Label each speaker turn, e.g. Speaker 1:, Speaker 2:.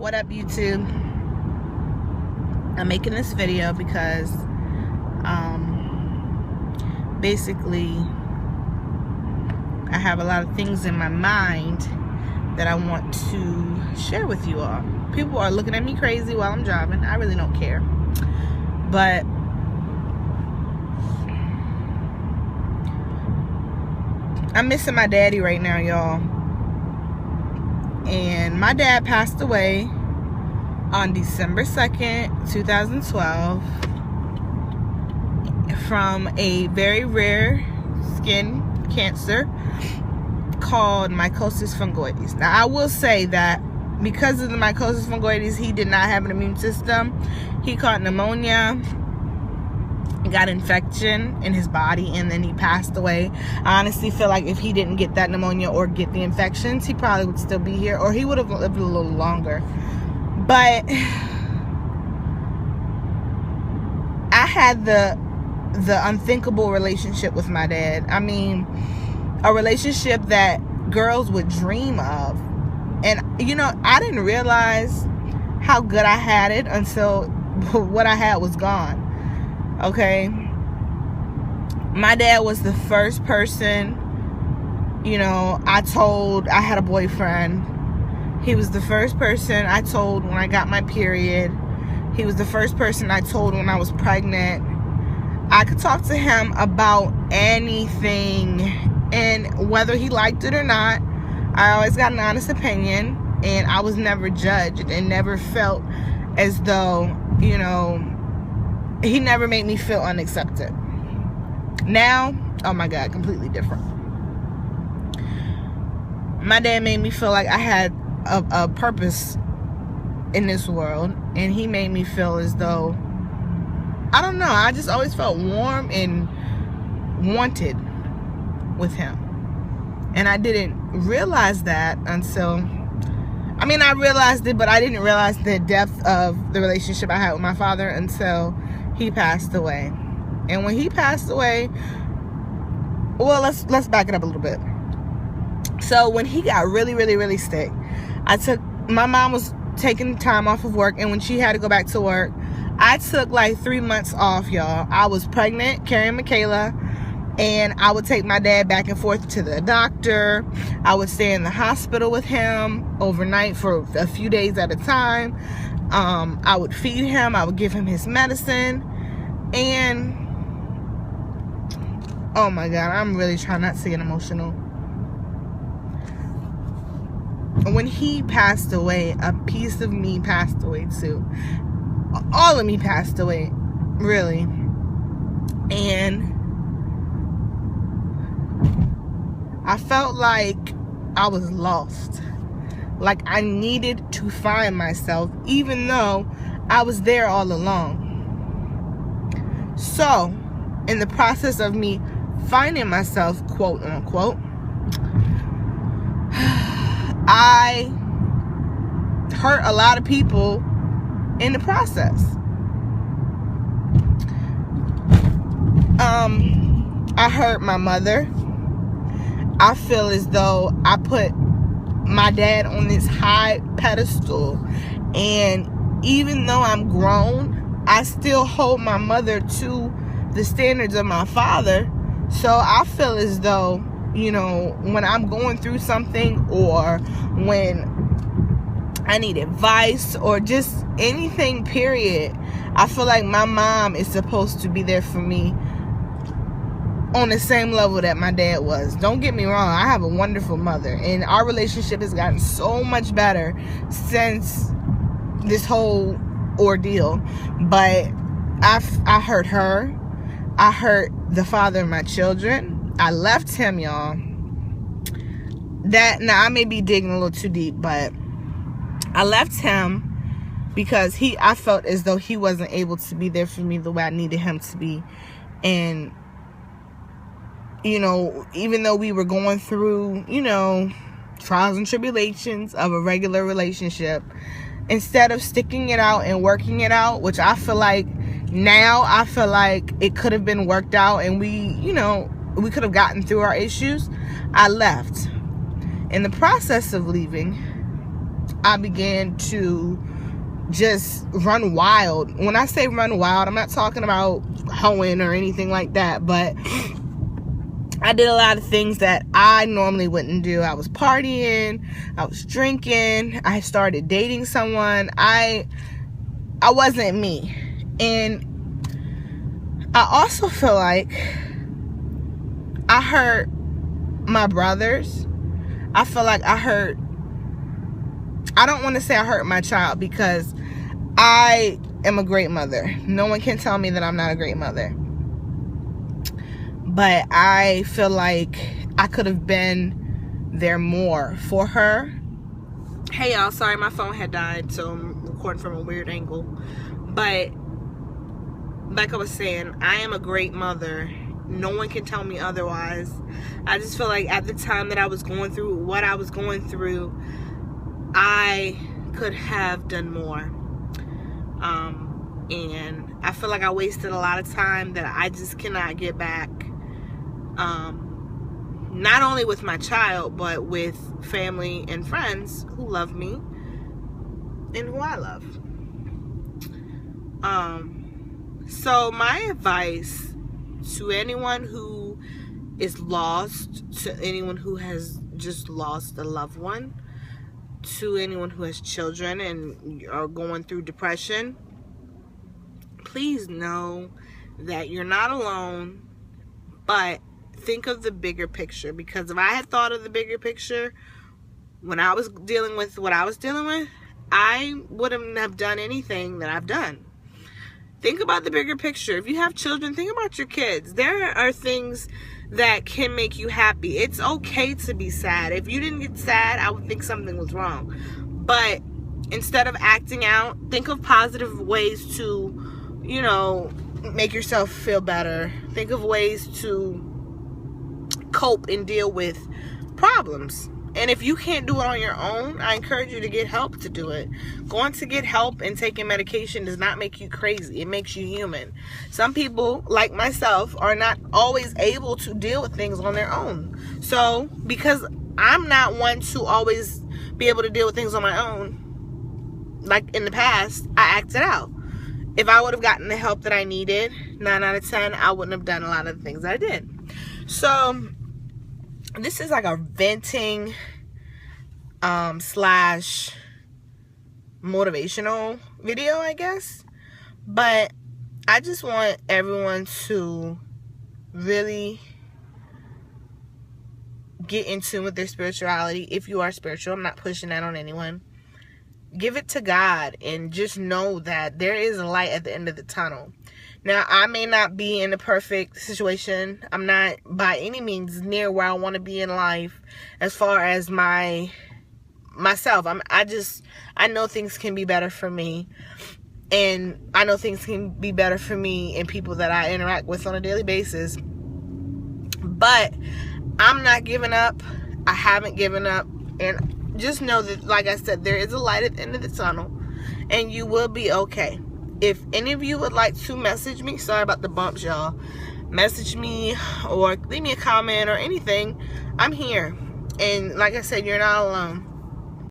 Speaker 1: What up, YouTube? I'm making this video because basically I have a lot of things in my mind that I want to share with you all. People are looking at me crazy while I'm driving. I really don't care. But I'm missing my daddy right now, y'all. And my dad passed away on December 2nd, 2012 from a very rare skin cancer called mycosis fungoides. Now, I will say that because of the mycosis fungoides, he did not have an immune system. He caught pneumonia, got infection in his body, and then he passed away. I honestly feel like if he didn't get that pneumonia or get the infections, he probably would still be here, or he would have lived a little longer. But I had the unthinkable relationship with my dad. I mean, a relationship that girls would dream of. And you know, I didn't realize how good I had it until what I had was gone. Okay, my dad was the first person, you know, I had a boyfriend. He was the first person I told when I got my period. He was the first person I told when I was pregnant. I could talk to him about anything, and whether he liked it or not, I always got an honest opinion, and I was never judged and never felt as though, you know, he never made me feel unaccepted. Now, oh my God, completely different. My dad made me feel like I had a purpose in this world, and he made me feel as though, I don't know, I just always felt warm and wanted with him. And I didn't realize that until, I mean, I realized it, but I didn't realize the depth of the relationship I had with my father until he passed away. And when he passed away, well, let's back it up a little bit. So when he got really sick, my mom was taking time off of work, and when she had to go back to work, I took like 3 months off, y'all. I was pregnant, carrying Michaela, and I would take my dad back and forth to the doctor. I would stay in the hospital with him overnight for a few days at a time. I would feed him. I would give him his medicine. And oh my God, I'm really trying not to get emotional. When he passed away, a piece of me passed away too. All of me passed away, really. And I felt like I was lost. Like I needed to find myself, even though I was there all along. So, in the process of me finding myself, quote unquote, I hurt a lot of people in the process. I hurt my mother. I feel as though I put my dad on this high pedestal, and even though I'm grown, I still hold my mother to the standards of my father. So I feel as though, you know, when I'm going through something, or when I need advice, or just anything, period, I feel like my mom is supposed to be there for me on the same level that my dad was. Don't get me wrong, I have a wonderful mother, and our relationship has gotten so much better since this whole ordeal. But I hurt her. I hurt the father of my children. I left him, y'all. Now I may be digging a little too deep, but I left him because I felt as though he wasn't able to be there for me the way I needed him to be. And you know, even though we were going through, you know, trials and tribulations of a regular relationship, instead of sticking it out and working it out, which I feel like now, I feel like it could have been worked out, and we, you know, we could have gotten through our issues, I left. In the process of leaving, I began to just run wild. When I say run wild, I'm not talking about hoeing or anything like that, but I did a lot of things that I normally wouldn't do. I was partying, I was drinking, I started dating someone. I wasn't me. And I also feel like I hurt my brothers. I feel like I don't want to say I hurt my child, because I am a great mother. No one can tell me that I'm not a great mother. But I feel like I could have been there more for her. Hey y'all, sorry my phone had died, so I'm recording from a weird angle. But like I was saying, I am a great mother. No one can tell me otherwise. I just feel like at the time that I was going through what I was going through, I could have done more. And I feel like I wasted a lot of time that I just cannot get back. Not only with my child, but with family and friends who love me and who I love. So my advice to anyone who is lost, to anyone who has just lost a loved one, to anyone who has children and are going through depression, please know that you're not alone, but think of the bigger picture. Because if I had thought of the bigger picture when I was dealing with what I was dealing with, I wouldn't have done anything that I've done. Think about the bigger picture. If you have children, think about your kids. There are things that can make you happy. It's okay to be sad. If you didn't get sad, I would think something was wrong. But instead of acting out, think of positive ways to, you know, make yourself feel better. Think of ways to cope and deal with problems. And if you can't do it on your own, I encourage you to get help to do it. Going to get help and taking medication does not make you crazy. It makes you human. Some people, like myself, are not always able to deal with things on their own. So, because I'm not one to always be able to deal with things on my own, like in the past, I acted out. If I would have gotten the help that I needed, 9 out of 10, I wouldn't have done a lot of the things I did. So, this is like a venting slash motivational video, I guess. But I just want everyone to really get in tune with their spirituality. If you are spiritual, I'm not pushing that on anyone. Give it to God and just know that there is a light at the end of the tunnel. Now, I may not be in a perfect situation. I'm not by any means near where I want to be in life as far as myself. I know things can be better for me. And I know things can be better for me and people that I interact with on a daily basis. But I'm not giving up. I haven't given up. And just know that, like I said, there is a light at the end of the tunnel. And you will be okay. If any of you would like to message me, sorry about the bumps, y'all. Message me or leave me a comment or anything. I'm here. And like I said, you're not alone.